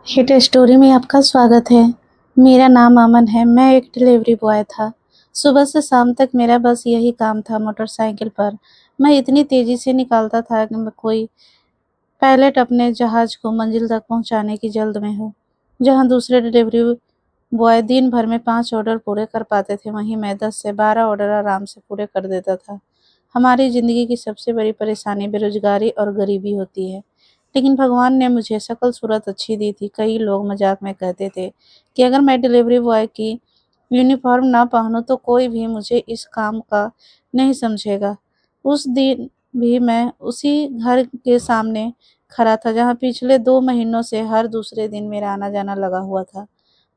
Hit story में आपका स्वागत है। मेरा नाम अमन है। मैं एक डिलीवरी बॉय था। सुबह से शाम तक मेरा बस यही काम था। मोटरसाइकिल पर मैं इतनी तेजी से निकालता था कि मैं कोई पायलट अपने जहाज को मंजिल तक पहुंचाने की जल्द में हो। जहां दूसरे डिलीवरी बॉय दिन भर में 5 ऑर्डर पूरे कर पाते थे, वहीं मैं 10 से 12 ऑर्डर आराम से पूरे कर देता था। हमारी जिंदगी की सबसे बड़ी परेशानी बेरोजगारी और गरीबी होती है, लेकिन भगवान ने मुझे शक्ल सूरत अच्छी दी थी। कई लोग मजाक में कहते थे कि अगर मैं डिलीवरी बॉय की यूनिफॉर्म ना पहनूं तो कोई भी मुझे इस काम का नहीं समझेगा। उस दिन भी मैं उसी घर के सामने खड़ा था जहां पिछले 2 महीनों से हर दूसरे दिन मेरा आना जाना लगा हुआ था।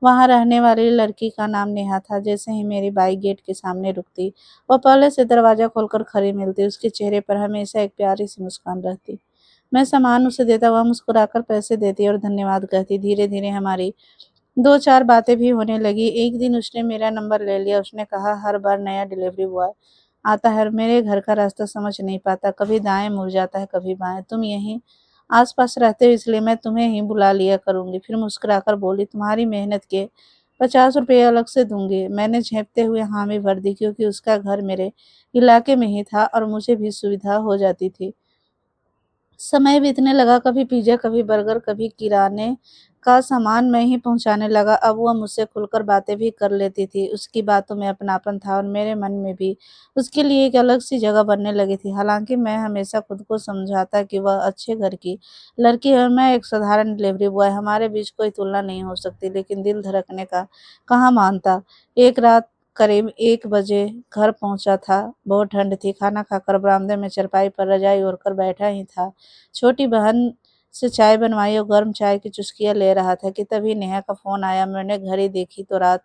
वहां रहने वाली लड़की का नाम नेहा था। जैसे ही मेरी बाइक गेट के सामने रुकती, वह पहले से दरवाजा खोलकर खड़ी मिलती। उसके चेहरे पर हमेशा एक प्यारी सी मुस्कान रहती। मैं सामान उसे देता, वह मुस्कुराकर पैसे देती और धन्यवाद कहती। धीरे धीरे हमारी 2-4 बातें भी होने लगी। एक दिन उसने मेरा नंबर ले लिया। उसने कहा, हर बार नया डिलीवरी बॉय आता है, मेरे घर का रास्ता समझ नहीं पाता, कभी दाएं मुड़ जाता है कभी बाएं। तुम यहीं आसपास रहते हो इसलिए मैं तुम्हें ही बुला लिया करूंगी। फिर मुस्कुराकर बोली, तुम्हारी मेहनत के 50 रुपये अलग से दूंगी। मैंने झेपते हुए हामी भर दी, क्योंकि उसका घर मेरे इलाके में ही था और मुझे भी सुविधा हो जाती थी। समय बीतने लगा। कभी पिज़्ज़ा, कभी बर्गर, कभी किराने का सामान मैं ही पहुँचाने लगा। अब वह मुझसे खुलकर बातें भी कर लेती थी। उसकी बातों में अपनापन था और मेरे मन में भी उसके लिए एक अलग-सी जगह बनने लगी थी। हालाँकि मैं हमेशा खुद को समझाता कि वह अच्छे घर की लड़की है और मैं एक साधारण डिलीवरी बॉय। हमारे बीच कोई तुलना नहीं हो सकती, लेकिन दिल धड़कने का कहाँ मानता। एक रात करीब 1 बजे घर पहुँचा था। बहुत ठंड थी। खाना खाकर बरामदे में चारपाई पर रज़ाई ओढ़कर बैठा ही था। छोटी बहन से चाय बनवाई और गर्म चाय की चुस्कियाँ ले रहा था कि तभी नेहा का फ़ोन आया। मैंने घड़ी देखी तो रात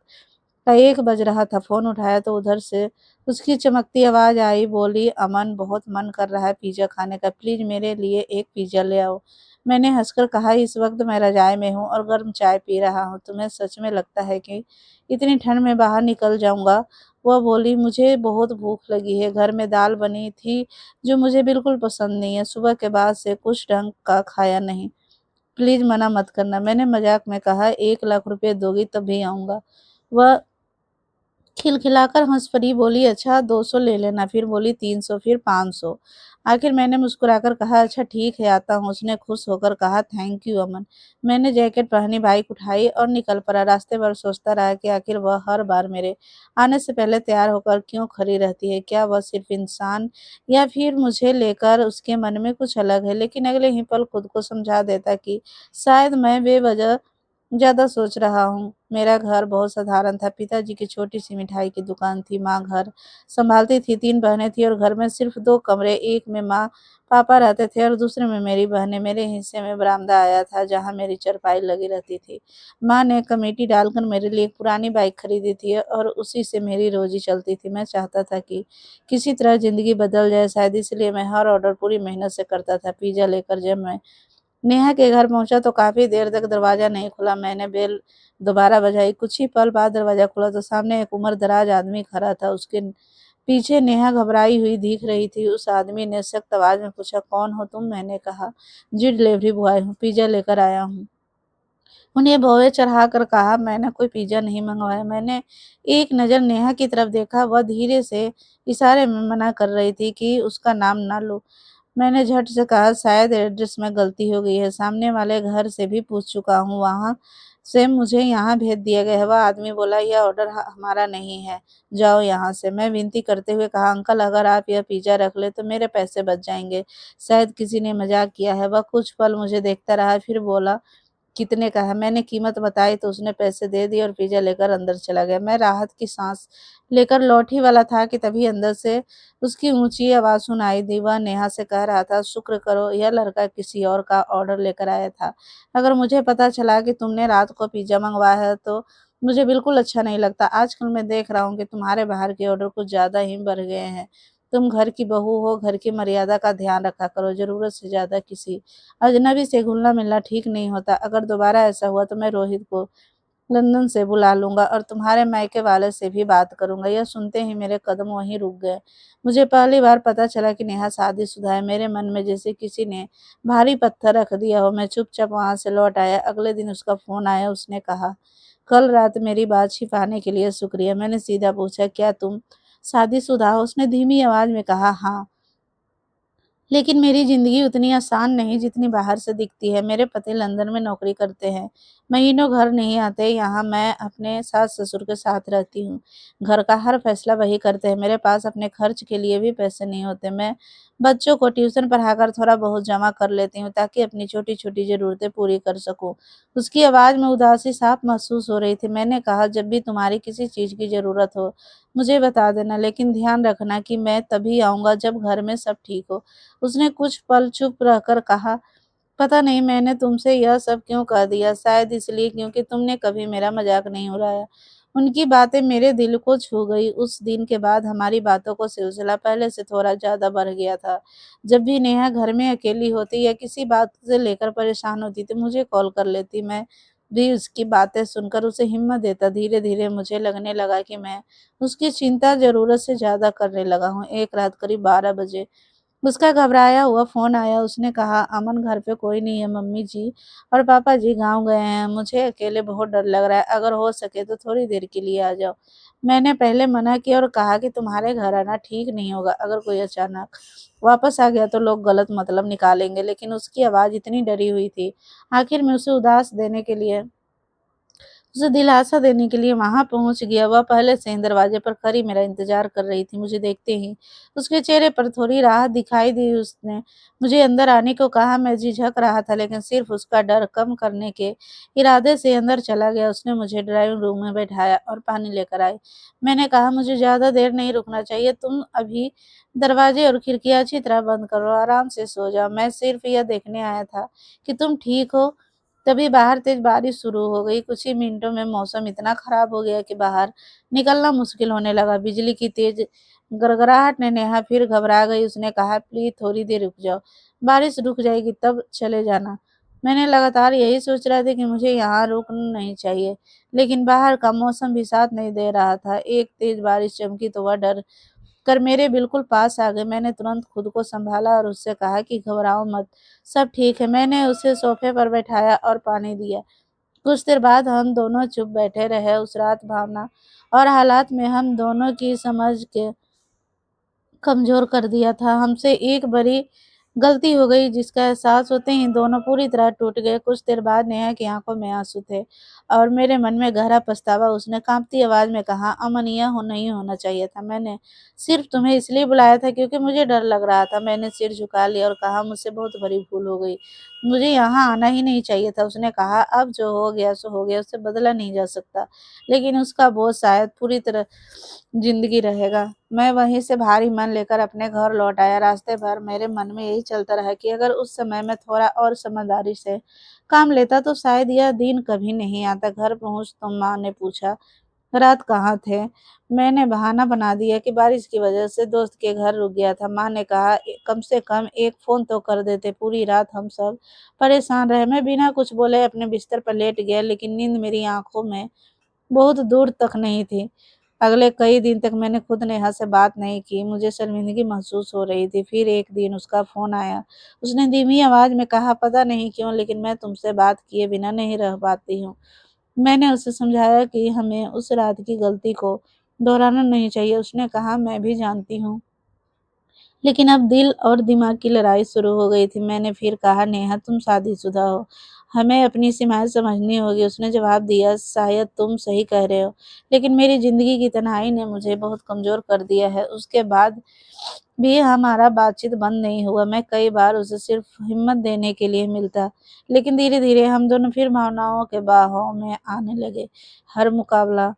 का 1 बज रहा था। फ़ोन उठाया तो उधर से उसकी चमकती आवाज़ आई। बोली, अमन, बहुत मन कर रहा है पिज़्ज़ा खाने का, प्लीज़ मेरे लिए एक पिज़्ज़ा ले आओ। मैंने हंसकर कहा, इस वक्त मैं रज़ाई में हूँ और गर्म चाय पी रहा हूँ। तुम्हें सच में लगता है कि इतनी ठंड में बाहर निकल जाऊंगा? वह बोली, मुझे बहुत भूख लगी है। घर में दाल बनी थी जो मुझे बिल्कुल पसंद नहीं है। सुबह के बाद से कुछ ढंग का खाया नहीं। प्लीज़ मना मत करना। मैंने मजाक में कहा, 1 लाख रुपए दोगी तब भी आऊँगा। वह खिलखिलाकर हंस पड़ी। बोली, अच्छा 200 ले लेना। फिर बोली, 300, फिर 500। आखिर मैंने मुस्कुराकर कहा, अच्छा ठीक है, आता हूँ। उसने खुश होकर कहा, थैंक यू अमन। मैंने जैकेट पहनी, बाइक उठाई और निकल पड़ा। रास्ते भर सोचता रहा कि आखिर वह हर बार मेरे आने से पहले तैयार होकर क्यों खड़ी रहती है। क्या वह सिर्फ इंसान, या फिर मुझे लेकर उसके मन में कुछ अलग है। लेकिन अगले ही पल खुद को समझा देता कि शायद मैं बेवजह ज़्यादा सोच रहा हूँ। मेरा घर बहुत साधारण था। पिताजी की छोटी-सी मिठाई की दुकान थी, माँ घर सँभालती थी, 3 बहनें थीं और घर में सिर्फ़ 2 कमरे, एक में माँ-पापा रहते थे और दूसरे में मेरी बहनें। मेरे हिस्से में बरामदा आया था, जहाँ मेरी चारपाई लगी रहती थी। माँ ने कमेटी डालकर मेरे लिए एक पुरानी बाइक खरीदी थी और उसी से मेरी रोज़ी चलती थी। मैं चाहता था कि किसी तरह ज़िंदगी बदल जाए, शायद इसलिए मैं हर ऑर्डर पूरी मेहनत से करता था। पिज़्ज़ा लेकर जब मैं नेहा के घर पहुंचा तो काफी देर तक दरवाजा नहीं खुला। मैंने बेल दोबारा बजाई। कुछ ही पल बाद दरवाजा खुला तो सामने एक उम्रदराज आदमी खड़ा था। उसके पीछे नेहा घबराई हुई दिख रही थी। उस आदमी ने सख्त आवाज में पूछा, कौन हो तुम? मैंने कहा, जी डिलीवरी बॉय हूँ, पिज्जा लेकर आया हूँ। उन्हें भौवे चढ़ाकर कहा, मैंने कोई पिज्जा नहीं मंगवाया। मैंने एक नज़र नेहा की तरफ देखा। वह धीरे से इशारे में मना कर रही थी कि उसका नाम ना लो। मैंने झट से कहा, शायद एड्रेस में गलती हो गई है, सामने वाले घर से भी पूछ चुका हूँ, वहाँ से मुझे यहाँ भेज दिया गया है। वह आदमी बोला, यह ऑर्डर हमारा नहीं है, जाओ यहाँ से। मैं विनती करते हुए कहा, अंकल, अगर आप यह पिज्ज़ा रख ले तो मेरे पैसे बच जाएंगे, शायद किसी ने मजाक किया है। वह कुछ पल मुझे देखता रहा, फिर बोला, कितने का है? मैंने कीमत बताई तो उसने पैसे दे दिए और पिज़्ज़ा लेकर अंदर चला गया। मैं राहत की सांस लेकर लौट ही वाला था कि तभी अंदर से उसकी ऊँची आवाज़ सुनाई दी। वह नेहा से कह रहा था, शुक्र करो यह लड़का किसी और का ऑर्डर लेकर आया था। अगर मुझे पता चला कि तुमने रात को पिज़्ज़ा मँगवाया है तो मुझे बिल्कुल अच्छा नहीं लगता। आजकल मैं देख रहा हूँ कि तुम्हारे बाहर के ऑर्डर कुछ ज़्यादा ही बढ़ गए हैं। तुम घर की बहू हो, घर की मर्यादा का ध्यान रखा करो। ज़रूरत से ज़्यादा किसी अजनबी से घुलना-मिलना ठीक नहीं होता। अगर दोबारा ऐसा हुआ तो मैं रोहित को लंदन से बुला लूँगा और तुम्हारे मायके वाले से भी बात करूँगा। यह सुनते ही मेरे कदम वहीं रुक गए। मुझे पहली बार पता चला कि नेहा शादीशुदा है। मेरे मन में जैसे किसी ने भारी पत्थर रख दिया हो। मैं चुपचाप वहाँ से लौट आया। अगले दिन उसका फ़ोन आया। उसने कहा, "कल रात मेरी बात छिपाने के लिए शुक्रिया।" मैंने सीधा पूछा, "क्या तुम शादीशुदा हो?" उसने धीमी आवाज़ में कहा, "हाँ।" लेकिन मेरी ज़िंदगी उतनी आसान नहीं जितनी बाहर से दिखती है। मेरे पति लंदन में नौकरी करते हैं, महीनों घर नहीं आते। यहाँ मैं अपने सास-ससुर के साथ रहती हूँ। घर का हर फैसला वही करते हैं। मेरे पास अपने खर्च के लिए भी पैसे नहीं होते। मैं बच्चों को ट्यूशन पढ़ाकर थोड़ा बहुत जमा कर लेती हूँ ताकि अपनी छोटी-छोटी ज़रूरतें पूरी कर सकूँ। उसकी आवाज़ में उदासी साफ महसूस हो रही थी। मैंने कहा, "जब भी तुम्हारी किसी चीज़ की ज़रूरत हो, मुझे बता देना, लेकिन ध्यान रखना कि मैं तभी आऊँगा जब घर में सब ठीक हो।" उसने कुछ पल चुप रहकर कहा, "पता नहीं मैंने तुमसे यह सब क्यों कह दिया, शायद इसलिए क्योंकि तुमने कभी मेरा मज़ाक नहीं उड़ाया।" उनकी बातें मेरे दिल को छू गई। उस दिन के बाद हमारी बातों का सिलसिला पहले से थोड़ा ज़्यादा बढ़ गया था। जब भी नेहा घर में अकेली होती या किसी बात से लेकर परेशान होती तो मुझे कॉल कर लेती। मैं भी उसकी बातें सुनकर उसे हिम्मत देता। धीरे-धीरे मुझे लगने लगा कि मैं उसकी चिंता ज़रूरत से ज़्यादा करने लगा हूँ। एक रात करीब 12 बजे उसका घबराया हुआ फ़ोन आया। उसने कहा, "अमन, घर पे कोई नहीं है। मम्मी जी और पापा जी गाँव गए हैं। मुझे अकेले बहुत डर लग रहा है। अगर हो सके तो थोड़ी देर के लिए आ जाओ।" मैंने पहले मना किया और कहा कि तुम्हारे घर आना ठीक नहीं होगा। अगर कोई अचानक वापस आ गया तो लोग गलत मतलब निकालेंगे। लेकिन उसकी आवाज़ इतनी डरी हुई थी। आखिर में उसे दिलासा देने के लिए वहाँ पहुँच गया। वह पहले से ही दरवाजे पर खड़ी मेरा इंतज़ार कर रही थी। मुझे देखते ही उसके चेहरे पर थोड़ी राहत दिखाई दी। उसने मुझे अंदर आने को कहा। मैं झिझक रहा था, लेकिन सिर्फ़ उसका डर कम करने के इरादे से अंदर चला गया। उसने मुझे ड्राइंग रूम में बैठाया और पानी लेकर आई। मैंने कहा, "मुझे ज़्यादा देर नहीं रुकना चाहिए। तुम अभी दरवाजे और खिड़कियाँ अच्छी तरह बंद करो, आराम से सो जाओ। मैं सिर्फ़ यह देखने आया था कि तुम ठीक हो।" तभी बाहर तेज बारिश शुरू हो गई। कुछ ही मिनटों में मौसम इतना खराब हो गया कि बाहर निकलना मुश्किल होने लगा। बिजली की तेज गड़गड़ाहट ने नेहा फिर घबरा गई। उसने कहा, "प्लीज थोड़ी देर रुक जाओ, बारिश रुक जाएगी तब चले जाना।" मैंने लगातार यही सोच रहा था कि मुझे यहाँ रुकना नहीं चाहिए, लेकिन बाहर का मौसम भी साथ नहीं दे रहा था। एक तेज बारिश चमकी तो वह डर कर मेरे बिल्कुल पास आ गए। मैंने तुरंत खुद को सँभाला और उससे कहा कि घबराओ मत, सब ठीक है। मैंने उसे सोफ़े पर बैठाया और पानी दिया। कुछ देर बाद हम दोनों चुप बैठे रहे। उस रात भावना और हालात में हम दोनों की समझ के कमज़ोर कर दिया था। हमसे एक बड़ी गलती हो गई जिसका एहसास होते ही दोनों पूरी तरह टूट गए। कुछ देर बाद नेहा की आँखों में आँसू थे और मेरे मन में गहरा पछतावा। उसने काँपती आवाज़ में कहा, "अमन, यह नहीं होना चाहिए था। मैंने सिर्फ़ तुम्हें इसलिए बुलाया था क्योंकि मुझे डर लग रहा था।" मैंने सिर झुका लिया और कहा, "मुझसे बहुत बड़ी भूल हो गई। मुझे यहाँ आना ही नहीं चाहिए था।" उसने कहा, "अब जो हो गया सो हो गया, उसे बदला नहीं जा सकता। लेकिन उसका बोझ शायद पूरी तरह ज़िंदगी रहेगा।" मैं वहीं से भारी मन लेकर अपने घर लौट आया। रास्ते भर मेरे मन में यही चलता रहा कि अगर उस समय मैं थोड़ा और समझदारी से काम लेता तो शायद यह दिन कभी नहीं आता। घर पहुँच तो माँ ने पूछा, "रात कहाँ थे?" मैंने बहाना बना दिया कि बारिश की वजह से दोस्त के घर रुक गया था। माँ ने कहा, कम से कम एक फ़ोन तो कर देते। पूरी रात हम सब परेशान रहे। मैं बिना कुछ बोले अपने बिस्तर पर लेट गया, लेकिन नींद मेरी आँखों में बहुत दूर तक नहीं थी। अगले कई दिन तक मैंने खुद नेहा से बात नहीं की। मुझे शर्मिंदगी महसूस हो रही थी। फिर एक दिन उसका फ़ोन आया। उसने धीमी आवाज़ में कहा, "पता नहीं क्यों, लेकिन मैं तुमसे बात किए बिना नहीं रह पाती हूँ।" मैंने उसे समझाया कि हमें उस रात की गलती को दोहराना नहीं चाहिए। उसने कहा, "मैं भी जानती हूँ।" लेकिन अब दिल और दिमाग की लड़ाई शुरू हो गई थी। मैंने फिर कहा, "नेहा, तुम शादीशुदा हो, हमें अपनी सीमाएँ समझनी होगी।" उसने जवाब दिया, "शायद तुम सही कह रहे हो, लेकिन मेरी ज़िंदगी की तन्हाई ने मुझे बहुत कमज़ोर कर दिया है।" उसके बाद भी हमारा बातचीत बंद नहीं हुआ। मैं कई बार उसे सिर्फ़ हिम्मत देने के लिए मिलता, लेकिन धीरे-धीरे हम दोनों फिर भावनाओं के बहाव में आने लगे। हर मुकाबला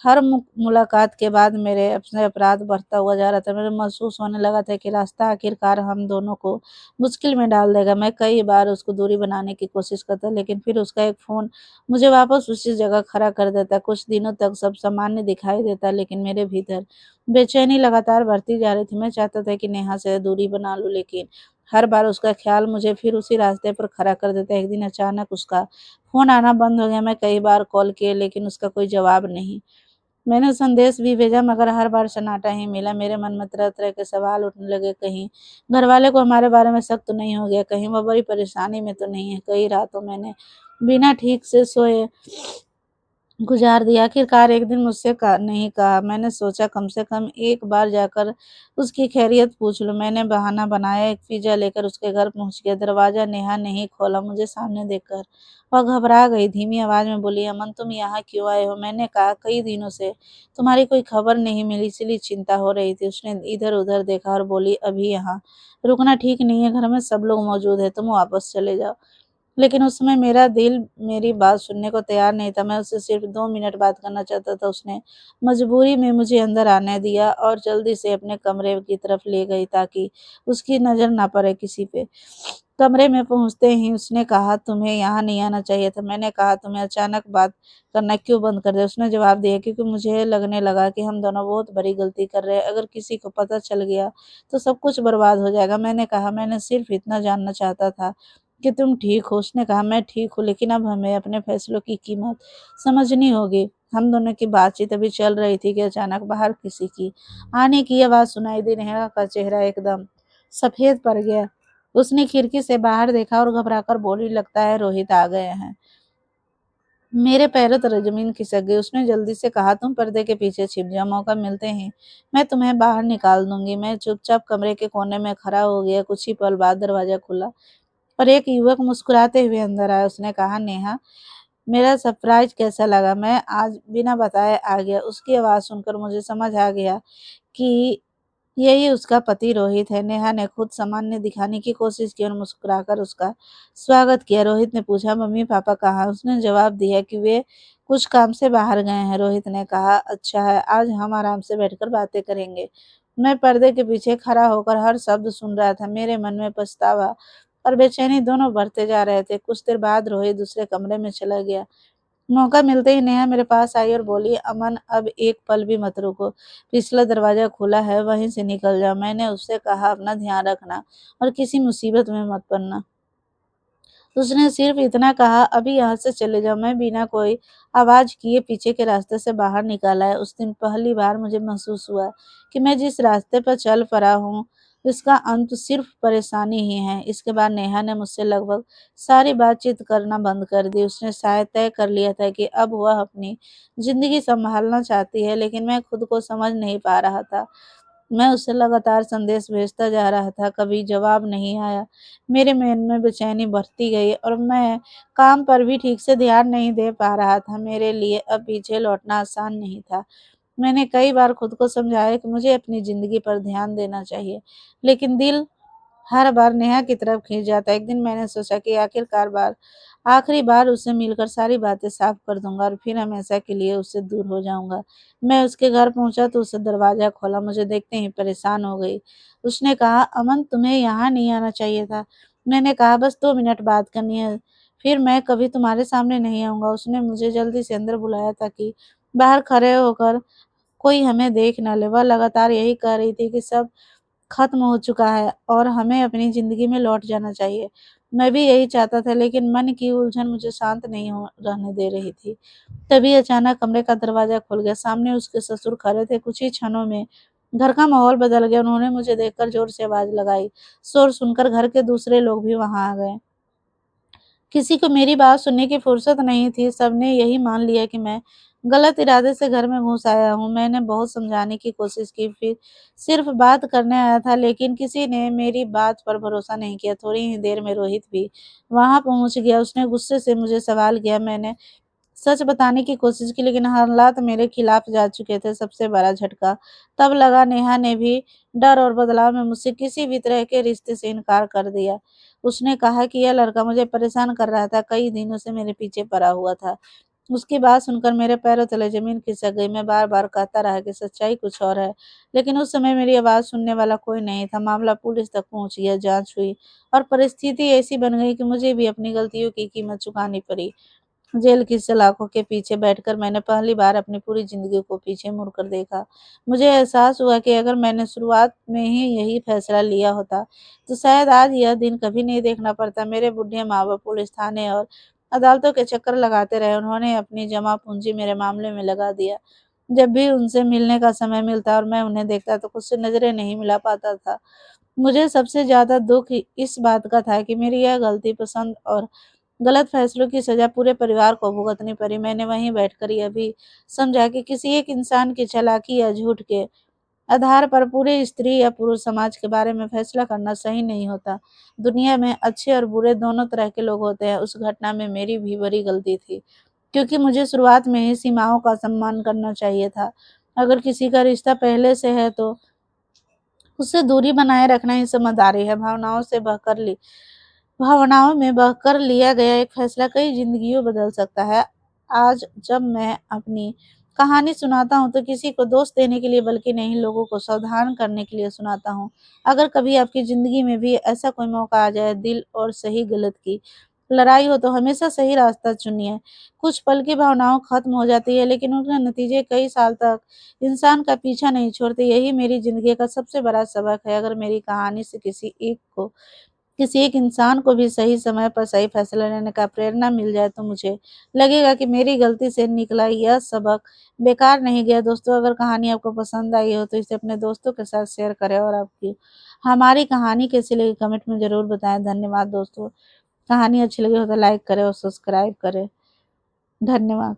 हर मुलाकात के बाद मेरे अपने अपराध बढ़ता हुआ जा रहा था। मुझे महसूस होने लगा था कि रास्ता आखिरकार हम दोनों को मुश्किल में डाल देगा। मैं कई बार उसको दूरी बनाने की कोशिश करता, लेकिन फिर उसका एक फ़ोन मुझे वापस उसी जगह खड़ा कर देता। कुछ दिनों तक सब सामान्य दिखाई देता, लेकिन मेरे भीतर बेचैनी लगातार बढ़ती जा रही थी। मैं चाहता था कि नेहा से दूरी बना लूँ, लेकिन हर बार उसका ख़्याल मुझे फिर उसी रास्ते पर खड़ा कर देता है। एक दिन अचानक उसका फ़ोन आना बंद हो गया। मैं कई बार कॉल किए लेकिन उसका कोई जवाब नहीं। मैंने संदेश भी भेजा मगर हर बार सन्नाटा ही मिला। मेरे मन में तरह-तरह के सवाल उठने लगे, कहीं घरवाले को हमारे बारे में शक तो नहीं हो गया? कहीं वो बड़ी परेशानी में तो नहीं है? कई रातों मैंने बिना ठीक से सोए गुज़ार दिया। आखिरकार एक दिन मुझसे नहीं कहा। मैंने सोचा कम से कम एक बार जाकर उसकी खैरियत पूछ लूँ। मैंने बहाना बनाया, एक पिज़्ज़ा लेकर उसके घर पहुँच गया। दरवाज़ा नेहा ने ही खोला। मुझे सामने देखकर वह घबरा गई। धीमी आवाज़ में बोली, अमन तुम यहाँ क्यों आए हो? मैंने कहा कई दिनों से तुम्हारी कोई खबर नहीं मिली इसलिए चिंता हो रही थी। उसने इधर-उधर देखा और बोली, अभी यहाँ रुकना ठीक नहीं है, घर में सब लोग मौजूद हैं, तुम वापस चले जाओ। लेकिन उस समय मेरा दिल मेरी बात सुनने को तैयार नहीं था। मैं उससे सिर्फ़ 2 मिनट बात करना चाहता था। उसने मजबूरी में मुझे अंदर आने दिया और जल्दी से अपने कमरे की तरफ ले गई ताकि उसकी नज़र ना पड़े किसी पे। कमरे में पहुँचते ही उसने कहा, तुम्हें यहाँ नहीं आना चाहिए था। मैंने कहा, तुम्हें अचानक बात करना क्यों बंद कर दिया? उसने जवाब दिया, क्योंकि मुझे लगने लगा कि हम दोनों बहुत बड़ी गलती कर रहे हैं। अगर किसी को पता चल गया तो सब कुछ बर्बाद हो जाएगा। मैंने कहा, मैंने सिर्फ़ इतना जानना चाहता था कि तुम ठीक हो? उसने कहा, मैं ठीक हूँ, लेकिन अब हमें अपने फैसलों की कीमत समझनी होगी। हम दोनों की बातचीत अभी चल रही थी कि अचानक बाहर किसी की आने की आवाज़ सुनाई दी। नेहा का चेहरा एकदम सफ़ेद पड़ गया। उसने खिड़की से बाहर देखा और घबराकर बोली, लगता है रोहित आ गए हैं। मेरे पैरों तले ज़मीन खिसक गई। उसने जल्दी से कहा, तुम पर्दे के पीछे छिप जाओ, मौका मिलते ही मैं तुम्हें बाहर निकाल दूँगी। मैं चुपचाप कमरे के कोने में खड़ा हो गया। कुछ ही पल बाद दरवाज़ा खुला और एक युवक मुस्कुराते हुए अंदर आया। उसने कहा, नेहा, मेरा सरप्राइज़ कैसा लगा? मैं आज बिना बताए आ गया। उसकी आवाज़ सुनकर मुझे समझ आ गया कि यही उसका पति रोहित है। नेहा ने खुद सामान्य दिखाने की कोशिश की और मुस्कुराकर उसका स्वागत किया। रोहित ने पूछा, मम्मी पापा कहाँ? उसने जवाब दिया कि वे कुछ काम से बाहर गए हैं। रोहित ने कहा, अच्छा है, आज हम आराम से बैठकर बातें करेंगे। मैं पर्दे के पीछे खड़ा होकर हर शब्द सुन रहा था। मेरे मन में पछतावा और बेचैनी दोनों बढ़ते जा रहे थे। कुछ देर बाद रोहित दूसरे कमरे में चला गया। मौका मिलते ही नेहा मेरे पास आई और बोली, अमन अब एक पल भी मत रुको, पिछला दरवाजा खुला है, वहीं से निकल जाओ। मैंने उससे कहा, अपना ध्यान रखना और किसी मुसीबत में मत पड़ना। उसने सिर्फ इतना कहा, अभी यहाँ से चले जाओ। मैं बिना कोई आवाज़ किए पीछे के रास्ते से बाहर निकल आया। उस दिन पहली बार मुझे महसूस हुआ कि मैं जिस रास्ते पर चल पड़ा हूँ, इसका अंत सिर्फ परेशानी ही है। इसके बाद नेहा ने मुझसे लगभग सारी बातचीत करना बंद कर दी। उसने शायद तय कर लिया था कि अब वह अपनी ज़िंदगी सँभालना चाहती है, लेकिन मैं खुद को समझ नहीं पा रहा था। मैं उसे लगातार संदेश भेजता जा रहा था, कभी जवाब नहीं आया। मेरे मन में बेचैनी बढ़ती गई और मैं काम पर भी ठीक से ध्यान नहीं दे पा रहा था। मेरे लिए अब पीछे लौटना आसान नहीं था। मैंने कई बार खुद को समझाया कि मुझे अपनी ज़िंदगी पर ध्यान देना चाहिए, लेकिन दिल हर बार नेहा की तरफ खींच जाता। एक दिन मैंने सोचा कि आखिरी बार उससे मिलकर सारी बातें साफ कर दूंगा और फिर हमेशा के लिए उससे दूर हो जाऊंगा। मैं उसके घर पहुंचा तो उसने दरवाजा खोला। मुझे देखते ही परेशान हो गई। उसने कहा, अमन तुम्हें यहाँ नहीं आना चाहिए था। मैंने कहा, बस 2 मिनट बात करनी है, फिर मैं कभी तुम्हारे सामने नहीं आऊंगा। उसने मुझे जल्दी से अंदर बुलाया ताकि बाहर खड़े होकर कोई हमें देख न ले। वह लगातार यही कह रही थी कि सब खत्म हो चुका है और हमें अपनी ज़िंदगी में लौट जाना चाहिए। मैं भी यही चाहता था, लेकिन मन की उलझन मुझे शांत नहीं हो रहने दे रही थी। तभी अचानक कमरे का दरवाज़ा खुल गया। सामने उसके ससुर खड़े थे। कुछ ही क्षणों में घर का माहौल बदल गया। उन्होंने मुझे देखकर ज़ोर से आवाज़ लगाई। शोर सुनकर घर के दूसरे लोग भी वहाँ आ गए। किसी को मेरी बात सुनने की फुर्सत नहीं थी। सबने यही मान लिया कि मैं गलत इरादे से घर में घुस आया हूँ। मैंने बहुत समझाने की कोशिश की, फिर सिर्फ बात करने आया था, लेकिन किसी ने मेरी बात पर भरोसा नहीं किया। थोड़ी ही देर में रोहित भी वहाँ पहुँच गया। उसने गुस्से से मुझे सवाल किया। मैंने सच बताने की कोशिश की, लेकिन हालात मेरे खिलाफ जा चुके थे। सबसे बड़ा झटका तब लगा, नेहा ने भी डर और बदलाव में मुझसे किसी भी तरह के रिश्ते से इनकार कर दिया। उसने कहा कि यह लड़का मुझे परेशान कर रहा था, कई दिनों से मेरे पीछे पड़ा हुआ था। उसकी बात सुनकर मेरे पैरों तले ज़मीन खिसक गई। मैं बार-बार कहता रहा कि सच्चाई कुछ और है, लेकिन उस समय मेरी आवाज़ सुनने वाला कोई नहीं था। मामला पुलिस तक पहुँच गया, जाँच हुई और परिस्थिति ऐसी बन गई कि मुझे भी अपनी गलतियों की कीमत चुकानी पड़ी। जेल की सलाखों के पीछे बैठकर मैंने पहली बार अपनी पूरी ज़िंदगी को पीछे मुड़कर देखा। मुझे एहसास हुआ कि अगर मैंने शुरुआत में ही यही फैसला लिया होता, तो शायद आज यह दिन कभी नहीं देखना पड़ता। मेरे बूढ़े माँ-बाप पुलिस थाने और अदालतों के चक्कर लगाते रहे। उन्होंने अपनी जमा पूँजी मेरे मामले में लगा दिया। जब भी उनसे मिलने का समय मिलता और मैं उन्हें देखता, तो खुद से नज़रें नहीं मिला पाता था। मुझे सबसे ज़्यादा दुःख इस बात का था कि मेरी यह गलती पसंद और गलत फैसलों की सज़ा पूरे परिवार को भुगतनी पड़ी। मैंने वहीं बैठकर यह भी समझा कि किसी एक इंसान की चालाकी या झूठ के आधार पर पूरे स्त्री या पुरुष समाज के बारे में फैसला करना सही नहीं होता। दुनिया में अच्छे और बुरे दोनों तरह के लोग होते हैं। उस घटना में मेरी भी बड़ी गलती थी, क्योंकि मुझे शुरुआत में ही सीमाओं का सम्मान करना चाहिए था। अगर किसी का रिश्ता पहले से है, तो उससे दूरी बनाए रखना ही समझदारी है। भावनाओं में बहकर लिया गया एक फैसला कई जिंदगियों बदल सकता है। आज जब मैं अपनी कहानी सुनाता हूँ, तो किसी को दोष देने के लिए बल्कि नहीं, लोगों को सावधान करने के लिए सुनाता हूँ। अगर कभी आपकी ज़िंदगी में भी ऐसा कोई मौका आ जाए, दिल और सही गलत की लड़ाई हो, तो हमेशा सही रास्ता चुनिए। कुछ पल की भावनाओं खत्म हो जाती है, लेकिन उनके नतीजे कई साल तक इंसान का पीछा नहीं छोड़ते। यही मेरी ज़िंदगी का सबसे बड़ा सबक है। अगर मेरी कहानी से किसी एक इंसान को भी सही समय पर सही फैसला लेने का प्रेरणा मिल जाए, तो मुझे लगेगा कि मेरी गलती से निकला यह सबक बेकार नहीं गया। दोस्तों, अगर कहानी आपको पसंद आई हो, तो इसे अपने दोस्तों के साथ शेयर करें और आपकी हमारी कहानी कैसी लगी कमेंट में ज़रूर बताएं। धन्यवाद दोस्तों। कहानी अच्छी लगी हो तो लाइक करें और सब्सक्राइब करें। धन्यवाद।